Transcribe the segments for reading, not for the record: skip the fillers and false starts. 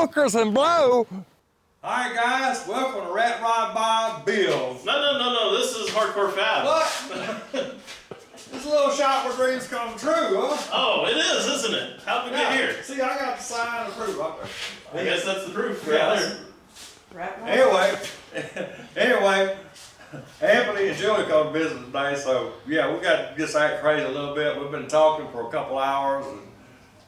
hookers and blow. All right, guys, welcome to Rat Rod Bob Bills. No, this is Hardcore Fab. What? This little shop where dreams come true, huh? Oh, it is, isn't it? How'd we get here? See, I got the sign of proof up there. I guess that's the proof Yeah. right there. Anyway, Anthony and Julie come to visit today, so yeah, we got to just act crazy a little bit. We've been talking for a couple hours and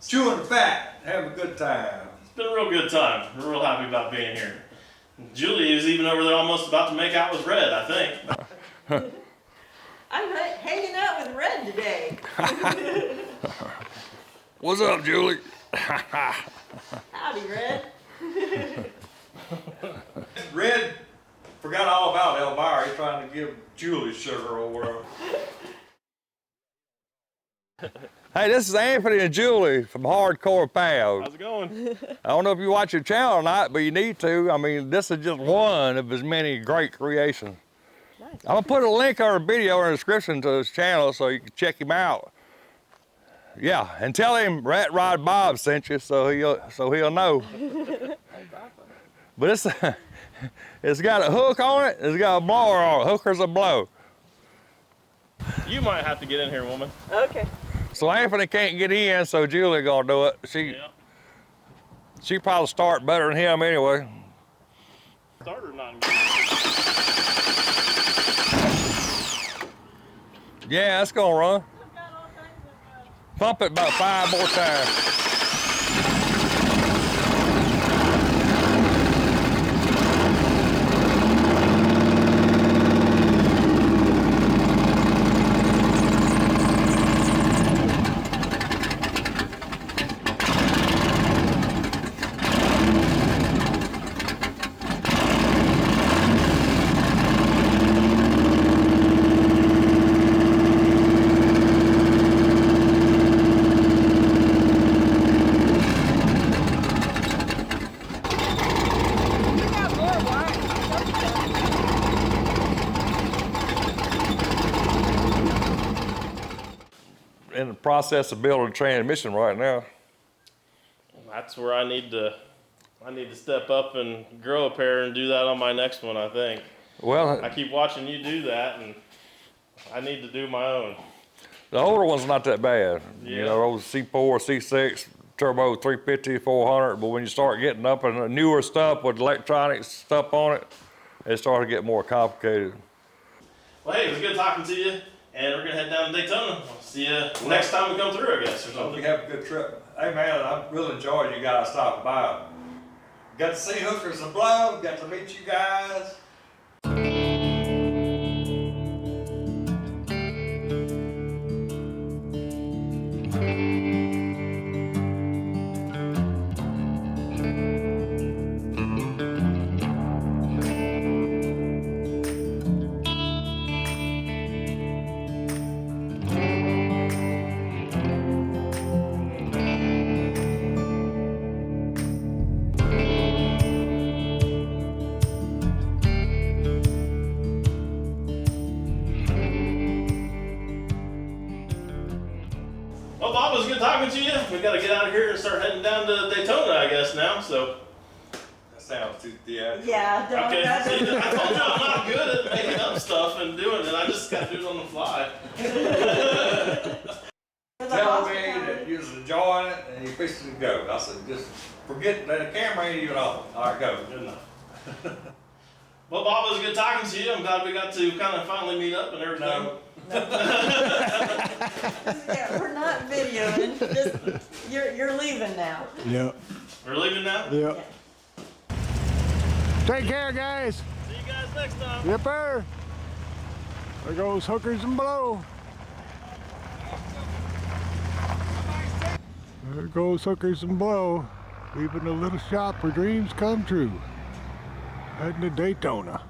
chewing the fat, having a good time. It's been a real good time. We're real happy about being here. Julie is even over there almost about to make out with Red, I think. I'm hanging out with Red today. What's up, Julie? Howdy, Red. Red forgot all about Elvira. He's trying to give Julie sugar or whatever. Hey, this is Anthony and Julie from Hardcore Fab. How's it going? I don't know if you watch your channel or not, but you need to. I mean, this is just one of his many great creations. Nice. I'm gonna put a link or a video in the description to his channel so you can check him out. Yeah, and tell him Rat Rod Bob sent you so he'll know. But it's got a hook on it, it's got a blower on it. Hookers a blow. You might have to get in here, woman. Okay. So Anthony can't get in, so Julie gonna do it. She probably start better than him anyway. Starter not good. Yeah, it's gonna run. Pump it about 5 more times. In the process of building a transmission right now. That's where I need to step up and grow a pair and do that on my next one, I think. Well, I keep watching you do that, and I need to do my own. the older one's not that bad. Yeah. You know, those C4, C6, turbo 350, 400, but when you start getting up in the newer stuff with electronic stuff on it, it starts to get more complicated. Well, hey, it was good talking to you, and we're gonna head down to Daytona. I'll see you next time we come through, I guess, or Hope something. you have a good trip. Hey man, I really enjoyed you guys stopping by. Got to see hookers and blow, got to meet you guys. Well, Bob, it was good talking to you. We got to get out of here and start heading down to Daytona, I guess, now. So. That sounds too theatrical. Yeah, don't. Okay. See, I told you I'm not good at making up stuff and doing it. I just got to do it on the fly. Tell me that you was enjoying it and you're fixing to go. I said, just forget that the camera ain't even on. All right, go. Good enough. Well, Bob, it was good talking to you. I'm glad we got to kind of finally meet up and everything. No. Yeah, we're not videoing. Just, you're leaving now. Yep. We're leaving now? Yep. Take care, guys. See you guys next time. Yep, sir. There goes hookers and blow. There goes hookers and blow. Leaving a little shop where dreams come true. Heading to Daytona.